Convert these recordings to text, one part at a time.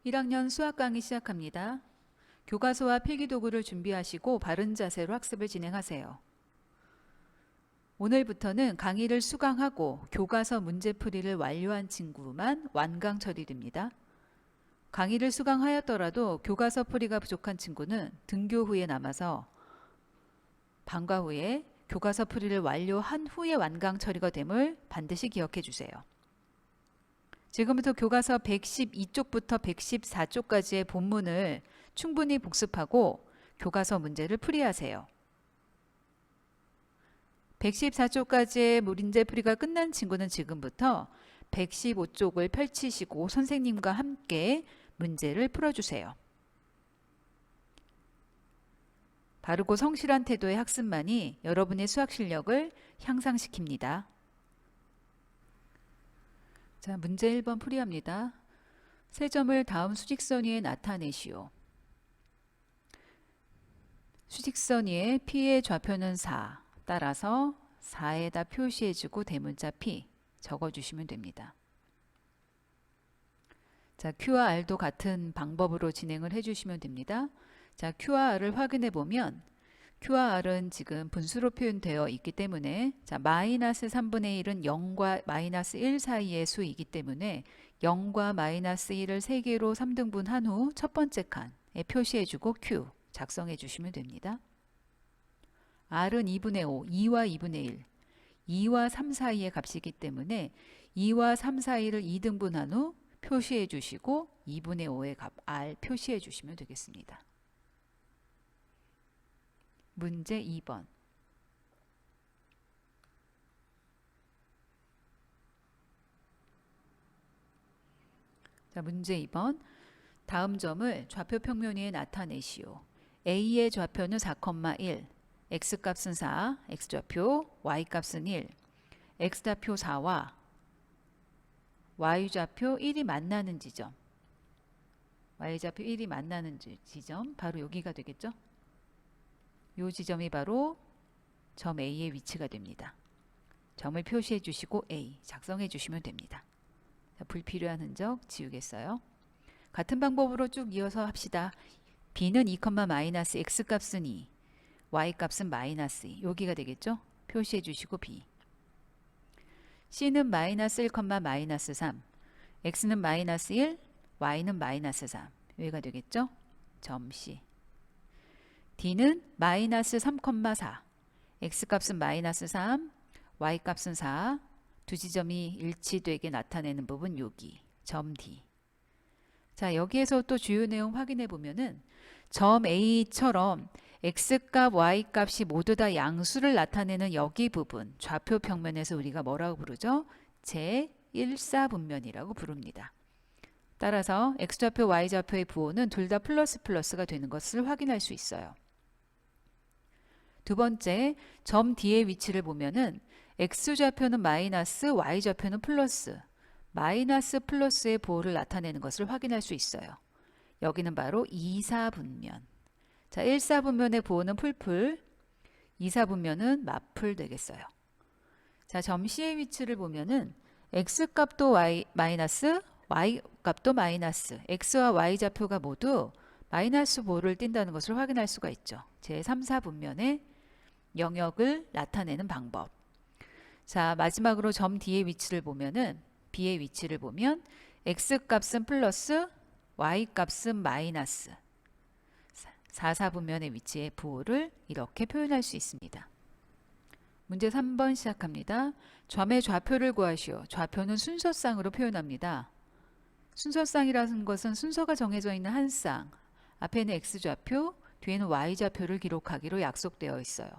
1학년 수학 강의 시작합니다. 교과서와 필기도구를 준비하시고 바른 자세로 학습을 진행하세요. 오늘부터는 강의를 수강하고 교과서 문제풀이를 완료한 친구만 완강 처리됩니다. 강의를 수강하였더라도 교과서 풀이가 부족한 친구는 등교 후에 남아서 방과 후에 교과서 풀이를 완료한 후에 완강 처리가 됨을 반드시 기억해 주세요. 지금부터 교과서 112쪽부터 114쪽까지의 본문을 충분히 복습하고 교과서 문제를 풀이하세요. 114쪽까지의 문제 풀이가 끝난 친구는 지금부터 115쪽을 펼치시고 선생님과 함께 문제를 풀어주세요. 바르고 성실한 태도의 학습만이 여러분의 수학 실력을 향상시킵니다. 자, 문제 1번 풀이합니다. 세 점을 다음 수직선 위에 나타내시오. 수직선 위에 P의 좌표는 4. 따라서 4에다 표시해주고 대문자 P 적어주시면 됩니다. 자, Q와 R도 같은 방법으로 진행을 해주시면 됩니다. 자, Q와 R을 확인해 보면 Q와 R은 지금 분수로 표현되어 있기 때문에 자, 마이너스 3분의 1은 0과 마이너스 1 사이의 수이기 때문에 0과 마이너스 1을 3개로 3등분한 후 첫 번째 칸에 표시해주고 Q 작성해 주시면 됩니다. R은 2분의 5, 2와 2분의 1, 2와 3 사이의 값이기 때문에 2와 3 사이를 2등분한 후 표시해 주시고 2분의 5의 값 R 표시해 주시면 되겠습니다. 문제 2번. 자, 문제 2번. 다음 점을 좌표 평면 위에 나타내시오. A의 좌표는 4,1, X값은 4, X좌표, Y값은 1, X좌표 4와 Y좌표 1이 만나는 지점, Y좌표 1이 만나는 지점, 바로 여기가 되겠죠? 이 지점이 바로 점 A의 위치가 됩니다. 점을 표시해 주시고 A 작성해 주시면 됩니다. 자, 불필요한 흔적 지우겠어요. 같은 방법으로 쭉 이어서 합시다. B는 2, 마이너스 X값은 2, Y값은 마이너스 2. 여기가 되겠죠? 표시해 주시고 B. C는 마이너스 1, 마이너스 3, X는 마이너스 1, Y는 마이너스 3. 여기가 되겠죠? 점 C. D는 마이너스 3, 4, X값은 마이너스 3, Y값은 4, 두 지점이 일치되게 나타내는 부분 여기, 점 D. 자, 여기에서 또 주요 내용 확인해 보면은 점 A처럼 X값, Y값이 모두 다 양수를 나타내는 여기 부분, 좌표 평면에서 우리가 뭐라고 부르죠? 제1사분면이라고 부릅니다. 따라서 X좌표, Y좌표의 부호는 둘 다 플러스 플러스가 되는 것을 확인할 수 있어요. 두 번째, 점 D의 위치를 보면은 X좌표는 마이너스, Y좌표는 플러스, 마이너스 플러스의 부호를 나타내는 것을 확인할 수 있어요. 여기는 바로 2사분면. 자, 1사분면의 부호는 풀풀, 2사분면은 맞풀 되겠어요. 자, 점 C의 위치를 보면은 X값도 마이너스, Y값도 마이너스, X와 Y좌표가 모두 마이너스 부호를 띈다는 것을 확인할 수가 있죠. 제3사분면의 영역을 나타내는 방법. 자, 마지막으로 점 D의 위치를 보면은 B의 위치를 보면 X값은 플러스, Y값은 마이너스. 4사분면의 위치의 부호를 이렇게 표현할 수 있습니다. 문제 3번 시작합니다. 점의 좌표를 구하시오. 좌표는 순서쌍으로 표현합니다. 순서쌍이라는 것은 순서가 정해져 있는 한 쌍, 앞에는 X좌표, 뒤에는 Y좌표를 기록하기로 약속되어 있어요.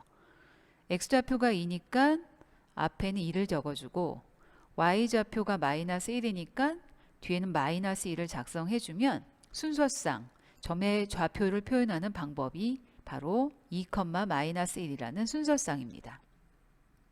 X좌표가 2니까 앞에는 2를 적어주고 Y좌표가 마이너스 1이니까 뒤에는 마이너스 1을 작성해주면 순서쌍, 점의 좌표를 표현하는 방법이 바로 2, 마이너스 1이라는 순서쌍입니다.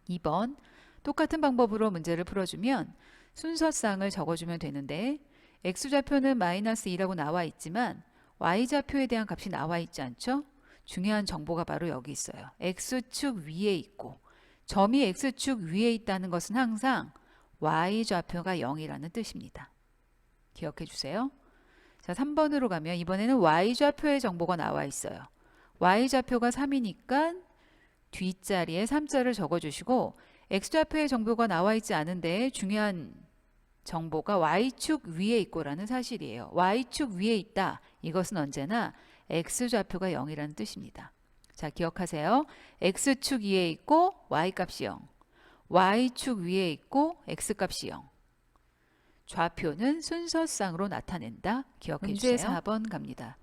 2번, 똑같은 방법으로 문제를 풀어주면 순서쌍을 적어주면 되는데 X좌표는 마이너스 2라고 나와 있지만 Y좌표에 대한 값이 나와 있지 않죠? 중요한 정보가 바로 여기 있어요. X축 위에 있고 점이 X축 위에 있다는 것은 항상 Y좌표가 0이라는 뜻입니다. 기억해 주세요. 자, 3번으로 가면 이번에는 Y좌표의 정보가 나와 있어요. Y좌표가 3이니까 뒷자리에 3자를 적어주시고 X좌표의 정보가 나와 있지 않은데 중요한 정보가 Y축 위에 있고라는 사실이에요. Y축 위에 있다. 이것은 언제나 X좌표가 0이라는 뜻입니다. 자, 기억하세요. X축 위에 있고 Y값이 0. Y축 위에 있고 X값이 0. 좌표는 순서상으로 나타낸다. 기억해 주세요. 문제 4번 갑니다.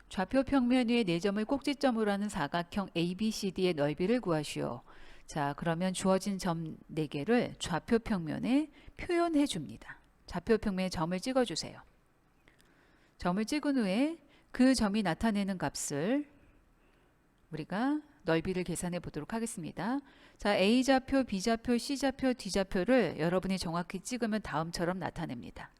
좌표 평면 위에 4점을 꼭지점으로 하는 사각형 ABCD의 넓이를 구하시오. 자, 그러면 주어진 점 4개를 좌표 평면에 표현해 줍니다. 좌표 평면에 점을 찍어 주세요. 점을 찍은 후에 그 점이 나타내는 값을 우리가 넓이를 계산해 보도록 하겠습니다. 자, A좌표, B좌표, C좌표, D좌표를 여러분이 정확히 찍으면 다음처럼 나타냅니다.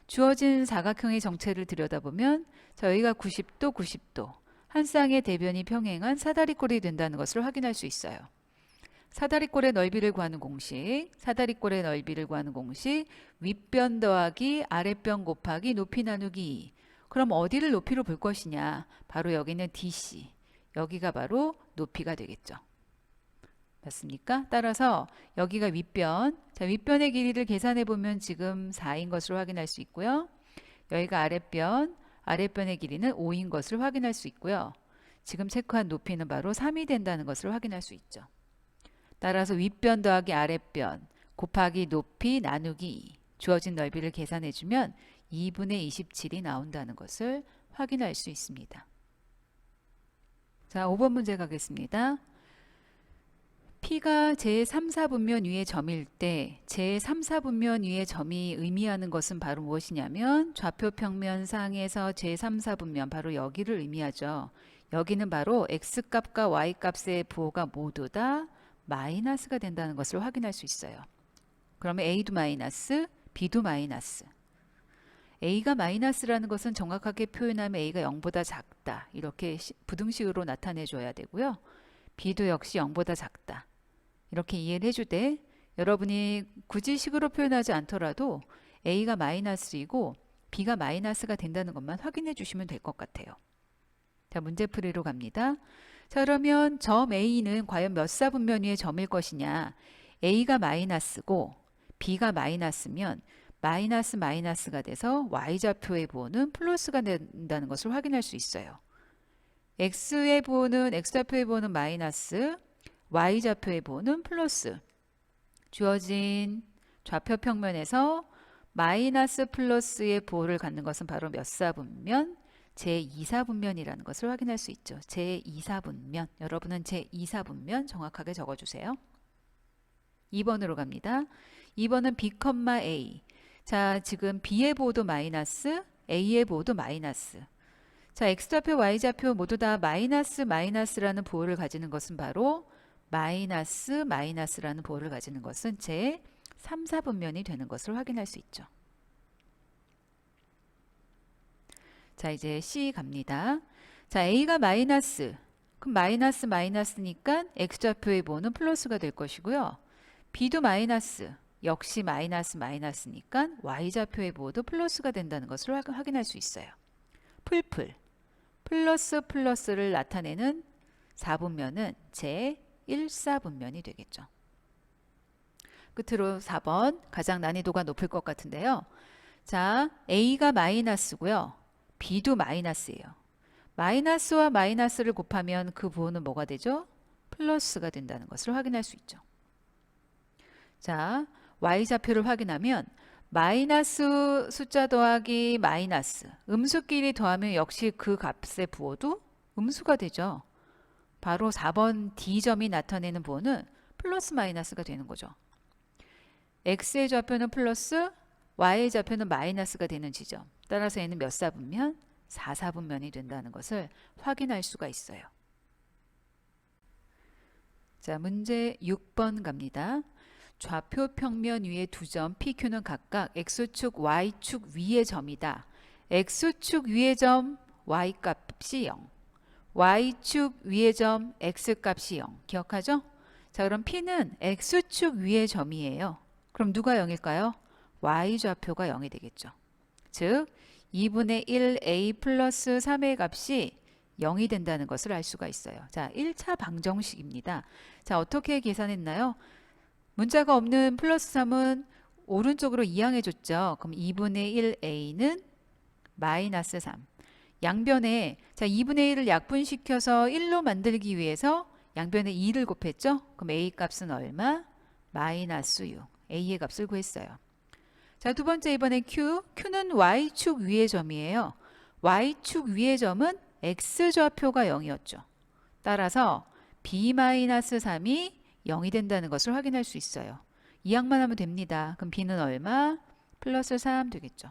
주어진 사각형의 정체를 들여다보면 자, 여기가 90도, 90도. 한 쌍의 대변이 평행한 사다리꼴이 된다는 것을 확인할 수 있어요. 사다리꼴의 넓이를 구하는 공식, 사다리꼴의 넓이를 구하는 공식, 윗변 더하기 아랫변 곱하기 높이 나누기 2. 그럼 어디를 높이로 볼 것이냐? 바로 여기는 DC. 여기가 바로 높이가 되겠죠. 맞습니까? 따라서 여기가 윗변. 자, 윗변의 길이를 계산해 보면 지금 4인 것으로 확인할 수 있고요. 여기가 아랫변, 아랫변의 길이는 5인 것을 확인할 수 있고요. 지금 체크한 높이는 바로 3이 된다는 것을 확인할 수 있죠. 따라서 윗변 더하기 아랫변 곱하기 높이 나누기 2. 주어진 넓이를 계산해 주면 2분의 27이 나온다는 것을 확인할 수 있습니다. 자, 5번 문제 가겠습니다. P가 제3, 4분면 위의 점일 때 제3, 4분면 위의 점이 의미하는 것은 바로 무엇이냐면 좌표 평면 상에서 제3, 4분면 바로 여기를 의미하죠. 여기는 바로 X값과 Y값의 부호가 모두 다 마이너스가 된다는 것을 확인할 수 있어요. 그러면 A도 마이너스, B도 마이너스. A가 마이너스라는 것은 정확하게 표현하면 A가 0보다 작다. 이렇게 부등식으로 나타내 줘야 되고요. B도 역시 0보다 작다. 이렇게 이해를 해주되 여러분이 굳이 식으로 표현하지 않더라도 A가 마이너스이고 B가 마이너스가 된다는 것만 확인해 주시면 될 것 같아요. 자, 문제풀이로 갑니다. 자, 그러면 점 A는 과연 몇 사분면 위의 점일 것이냐? A가 마이너스고 B가 마이너스면 마이너스 마이너스가 돼서 Y좌표의 부호는 플러스가 된다는 것을 확인할 수 있어요. X좌표의 부호는 마이너스, Y좌표의 부호는 플러스. 주어진 좌표 평면에서 마이너스 플러스의 부호를 갖는 것은 바로 몇 사분면? 제2사분면이라는 것을 확인할 수 있죠. 제2사분면. 여러분은 제2사분면 정확하게 적어주세요. 2번으로 갑니다. 2번은 B, A. 자, 지금 B의 부호도 마이너스, A의 부호도 마이너스. 자, X좌표, Y좌표 모두 다 마이너스, 마이너스라는 부호를 가지는 것은 바로 마이너스, 마이너스라는 부호를 가지는 것은 제 3, 4분면이 되는 것을 확인할 수 있죠. 자, 이제 C 갑니다. 자, A가 마이너스. 그럼 마이너스, 마이너스니까 X좌표의 부호는 플러스가 될 것이고요. B도 마이너스. 역시 마이너스, 마이너스니까 Y좌표의 부호도 플러스가 된다는 것을 확인할 수 있어요. 풀풀. 플러스, 플러스를 나타내는 4분면은 제1사분면이 되겠죠. 끝으로 4번 가장 난이도가 높을 것 같은데요. 자, A가 마이너스고요. B도 마이너스예요. 마이너스와 마이너스를 곱하면 그 부호는 뭐가 되죠? 플러스가 된다는 것을 확인할 수 있죠. 자, Y좌표를 확인하면 마이너스 숫자 더하기 마이너스 음수끼리 더하면 역시 그 값의 부호도 음수가 되죠. 바로 4번 D점이 나타내는 부호는 플러스 마이너스가 되는 거죠. X의 좌표는 플러스, Y의 좌표는 마이너스가 되는 지점. 따라서 얘는 몇 사분면? 4사분면이 된다는 것을 확인할 수가 있어요. 자, 문제 6번 갑니다. 좌표 평면 위의 두 점 PQ는 각각 X축, Y축 위의 점이다. X축 위의 점 Y값이 0. Y축 위의 점 X값이 0. 기억하죠? 자, 그럼 P는 X축 위의 점이에요. 그럼 누가 0일까요? Y좌표가 0이 되겠죠. 즉 2분의 1 a 플러스 3의 값이 0이 된다는 것을 알 수가 있어요. 자, 1차 방정식입니다. 자, 어떻게 계산했나요? 문자가 없는 플러스 3은 오른쪽으로 이항해 줬죠. 그럼 2분의 1 a는 마이너스 3. 양변에 자 2분의 1을 약분시켜서 1로 만들기 위해서 양변에 2를 곱했죠. 그럼 a 값은 얼마? 마이너스 6. a의 값을 구했어요. 자, 두 번째 이번에 q는 y축 위의 점이에요. y축 위의 점은 x좌표가 0이었죠. 따라서 b-3이 0이 된다는 것을 확인할 수 있어요. 이항만 하면 됩니다. 그럼 b는 얼마? 플러스 3 되겠죠.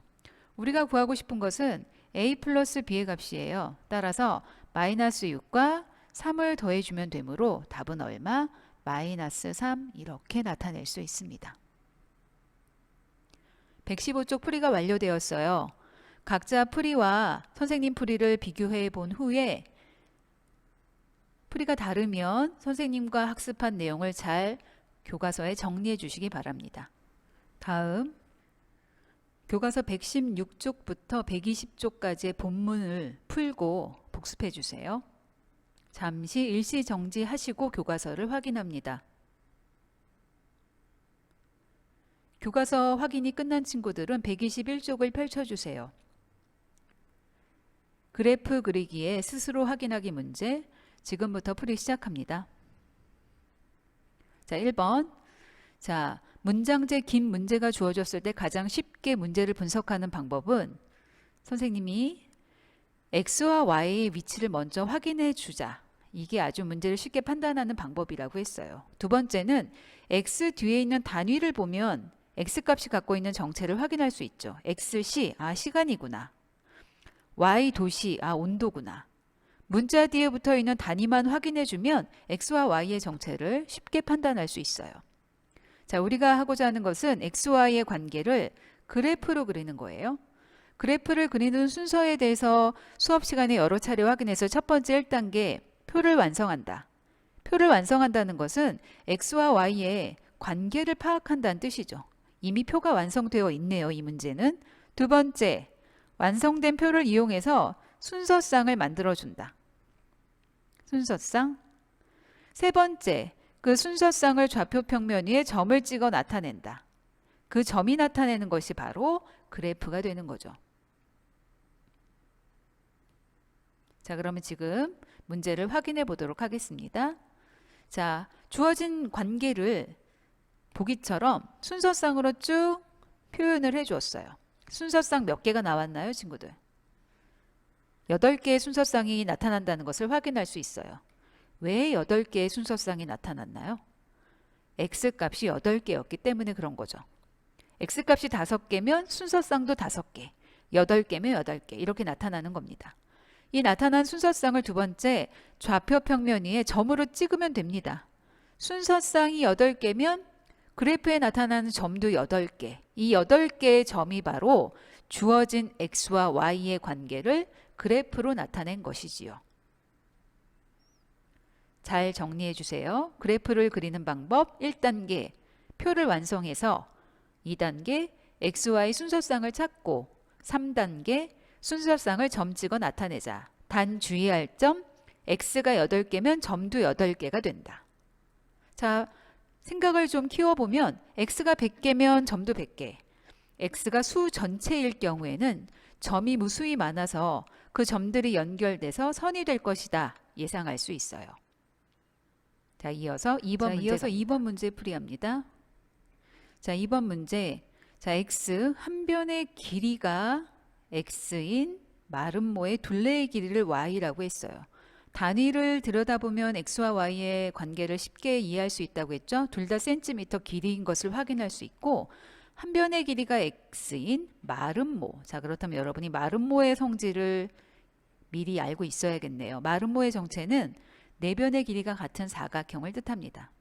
우리가 구하고 싶은 것은 a 플러스 b의 값이에요. 따라서 마이너스 6과 3을 더해주면 되므로 답은 얼마? 마이너스 3 이렇게 나타낼 수 있습니다. 115쪽 풀이가 완료되었어요. 각자 풀이와 선생님 풀이를 비교해 본 후에 풀이가 다르면 선생님과 학습한 내용을 잘 교과서에 정리해 주시기 바랍니다. 다음 교과서 116쪽부터 120쪽까지의 본문을 풀고 복습해 주세요. 잠시 일시 정지하시고 교과서를 확인합니다. 교과서 확인이 끝난 친구들은 121쪽을 펼쳐주세요. 그래프 그리기에 스스로 확인하기 문제 지금부터 풀이 시작합니다. 자, 1번. 자, 문장제 긴 문제가 주어졌을 때 가장 쉽게 문제를 분석하는 방법은 선생님이 x와 y의 위치를 먼저 확인해 주자. 이게 아주 문제를 쉽게 판단하는 방법이라고 했어요. 두 번째는 x 뒤에 있는 단위를 보면 x값이 갖고 있는 정체를 확인할 수 있죠. x시, 아 시간이구나. y 도시, 아 온도구나. 문자 뒤에 붙어 있는 단위만 확인해 주면 x와 y의 정체를 쉽게 판단할 수 있어요. 자, 우리가 하고자 하는 것은 xy의 관계를 그래프로 그리는 거예요. 그래프를 그리는 순서에 대해서 수업 시간에 여러 차례 확인해서 첫 번째 1단계 표를 완성한다. 표를 완성한다는 것은 x와 y의 관계를 파악한다는 뜻이죠. 이미 표가 완성되어 있네요. 이 문제는. 두 번째, 완성된 표를 이용해서 순서쌍을 만들어준다. 순서쌍. 세 번째, 그 순서쌍을 좌표 평면 위에 점을 찍어 나타낸다. 그 점이 나타내는 것이 바로 그래프가 되는 거죠. 자, 그러면 지금 문제를 확인해 보도록 하겠습니다. 자, 주어진 관계를 보기처럼 순서쌍으로 쭉 표현을 해 주었어요. 순서쌍 몇 개가 나왔나요, 친구들? 8개의 순서쌍이 나타난다는 것을 확인할 수 있어요. 왜 8개의 순서쌍이 나타났나요? x값이 8개였기 때문에 그런 거죠. x값이 5개면 순서쌍도 5개, 8개면 8개 이렇게 나타나는 겁니다. 이 나타난 순서쌍을 두 번째 좌표 평면 위에 점으로 찍으면 됩니다. 순서쌍이 8개면 그래프에 나타나는 점도 8개. 이 8개의 점이 바로 주어진 x와 y의 관계를 그래프로 나타낸 것이지요. 잘 정리해 주세요. 그래프를 그리는 방법 1단계 표를 완성해서 2단계 xy 순서쌍을 찾고 3단계 순서쌍을 점 찍어 나타내자. 단 주의할 점 x가 8개면 점도 8개가 된다. 자, 생각을 좀 키워보면 x가 100개면 점도 100개. x가 수 전체일 경우에는 점이 무수히 많아서 그 점들이 연결돼서 선이 될 것이다 예상할 수 있어요. 자, 이어서 2번 문제 풀이합니다. 자, 2번 문제. 자, x 한 변의 길이가 x인 마름모의 둘레의 길이를 y라고 했어요. 단위를 들여다보면 x와 y의 관계를 쉽게 이해할 수 있다고 했죠. 둘 다 센티미터 길이인 것을 확인할 수 있고 한 변의 길이가 x인 마름모. 자, 그렇다면 여러분이 마름모의 성질을 미리 알고 있어야겠네요. 마름모의 정체는 네 변의 길이가 같은 사각형을 뜻합니다.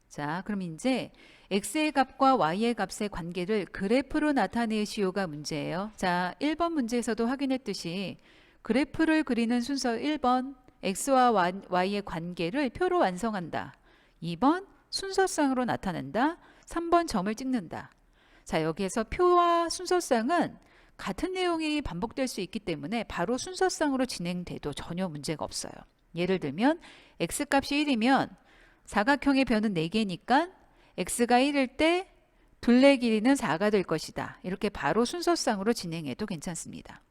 자, 그럼 이제 x의 값과 y의 값의 관계를 그래프로 나타내시오가 문제예요. 자, 1번 문제에서도 확인했듯이 그래프를 그리는 순서 1번 x와 y의 관계를 표로 완성한다. 2번 순서쌍으로 나타낸다. 3번 점을 찍는다. 자, 여기에서 표와 순서쌍은 같은 내용이 반복될 수 있기 때문에 바로 순서상으로 진행돼도 전혀 문제가 없어요. 예를 들면 x값이 1이면 사각형의 변은 4개니까 x가 1일 때 둘레 길이는 4가 될 것이다. 이렇게 바로 순서상으로 진행해도 괜찮습니다.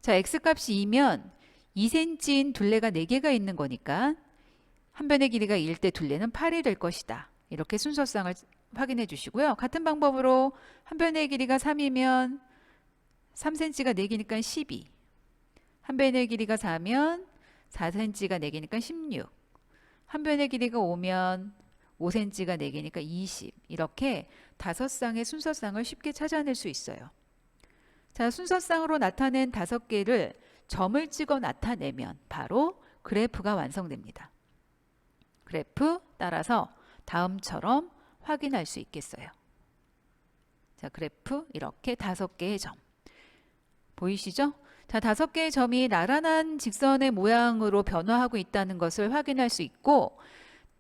자, x값이 2면 2cm인 둘레가 4개가 있는 거니까 한 변의 길이가 2일 때 둘레는 8이 될 것이다. 이렇게 순서상을 확인해 주시고요. 같은 방법으로 한 변의 길이가 3이면 3cm가 4개니까 12. 한 변의 길이가 4면 4cm가 4개니까 16. 한 변의 길이가 5면 5cm가 4개니까 20. 이렇게 5쌍의 순서상을 쉽게 찾아낼 수 있어요. 자, 순서상으로 나타낸 5개를 점을 찍어 나타내면 바로 그래프가 완성됩니다. 그래프 따라서 다음처럼 확인할 수 있겠어요. 자, 그래프 이렇게 5개의 점. 보이시죠? 자, 5개의 점이 나란한 직선의 모양으로 변화하고 있다는 것을 확인할 수 있고,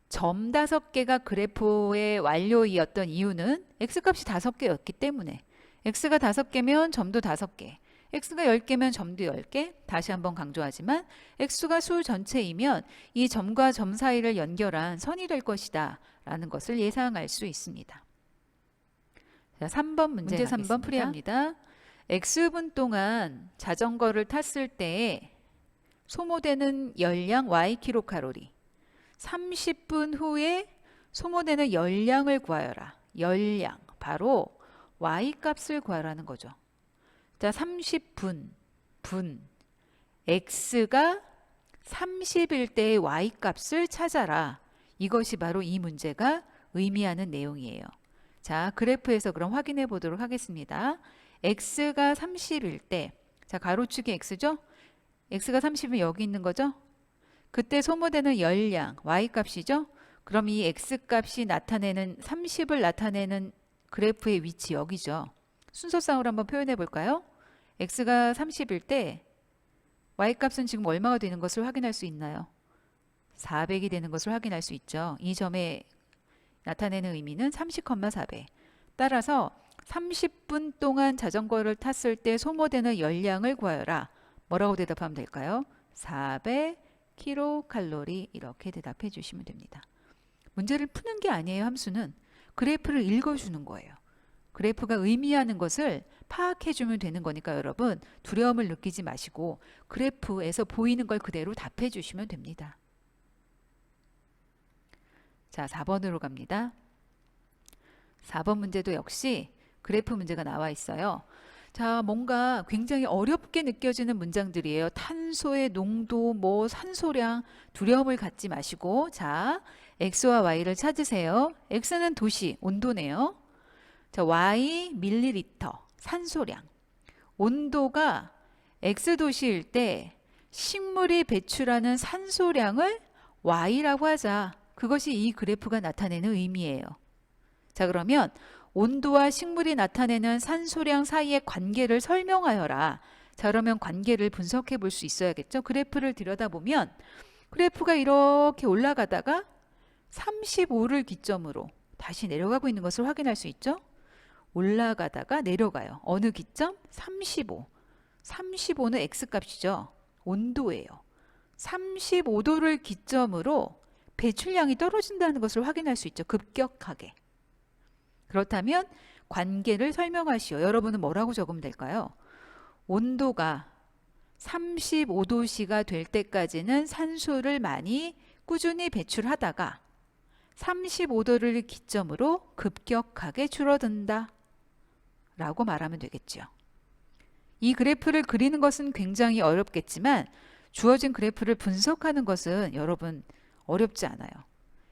점 5개가 그래프의 완료이었던 이유는 x값이 5개였기 때문에 x가 5개면 점도 5개, x가 10개면 점도 10개. 다시 한번 강조하지만 x가 수 전체이면 이 점과 점 사이를 연결한 선이 될 것이다 라는 것을 예상할 수 있습니다. 자, 3번 문제 3번 풀이합니다. x분 동안 자전거를 탔을 때에 소모되는 열량 Ykcal, 30분 후에 소모되는 열량을 구하여라. 열량, 바로 Y값을 구하라는 거죠. 자, 30분, x가 30일 때의 Y값을 찾아라. 이것이 바로 이 문제가 의미하는 내용이에요. 자, 그래프에서 그럼 확인해 보도록 하겠습니다. x가 30일 때, 자, 가로축이 x죠? x가 30이면 여기 있는 거죠? 그때 소모되는 열량, Y값이죠? 그럼 이 X값이 나타내는 30을 나타내는 그래프의 위치 여기죠. 순서상으로 한번 표현해 볼까요? X가 30일 때 Y값은 지금 얼마가 되는 것을 확인할 수 있나요? 400이 되는 것을 확인할 수 있죠. 이 점에 나타내는 의미는 30,400. 따라서 30분 동안 자전거를 탔을 때 소모되는 열량을 구하여라. 뭐라고 대답하면 될까요? 400kcal 이렇게 대답해 주시면 됩니다. 문제를 푸는 게 아니에요. 함수는 그래프를 읽어주는 거예요. 그래프가 의미하는 것을 파악해 주면 되는 거니까 여러분 두려움을 느끼지 마시고 그래프에서 보이는 걸 그대로 답해 주시면 됩니다. 자, 4번으로 갑니다. 4번 문제도 역시 그래프 문제가 나와 있어요. 자, 뭔가 굉장히 어렵게 느껴지는 문장들이에요. 탄소의 농도, 산소량, 두려움을 갖지 마시고, 자, x와 y를 찾으세요. x는 도시, 온도네요. 자, y 밀리리터, 산소량. 온도가 x 도시일 때 식물이 배출하는 산소량을 y라고 하자. 그것이 이 그래프가 나타내는 의미예요. 자, 그러면 온도와 식물이 나타내는 산소량 사이의 관계를 설명하여라. 자, 그러면 관계를 분석해 볼 수 있어야겠죠. 그래프를 들여다보면 그래프가 이렇게 올라가다가 35를 기점으로 다시 내려가고 있는 것을 확인할 수 있죠. 올라가다가 내려가요. 어느 기점? 35. 35는 x값이죠. 온도예요. 35도를 기점으로 배출량이 떨어진다는 것을 확인할 수 있죠. 급격하게. 그렇다면 관계를 설명하시오. 여러분은 뭐라고 적으면 될까요? 온도가 35도씨가 될 때까지는 산소를 많이 꾸준히 배출하다가 35도를 기점으로 급격하게 줄어든다 라고 말하면 되겠죠. 이 그래프를 그리는 것은 굉장히 어렵겠지만 주어진 그래프를 분석하는 것은 여러분 어렵지 않아요.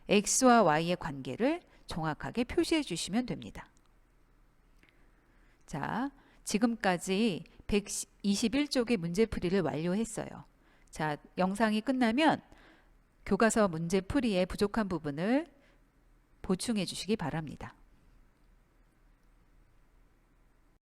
x와 y의 관계를 정확하게 표시해 주시면 됩니다. 자, 지금까지 121쪽의 문제풀이를 완료했어요. 자, 영상이 끝나면 교과서 문제풀이의 부족한 부분을 보충해 주시기 바랍니다.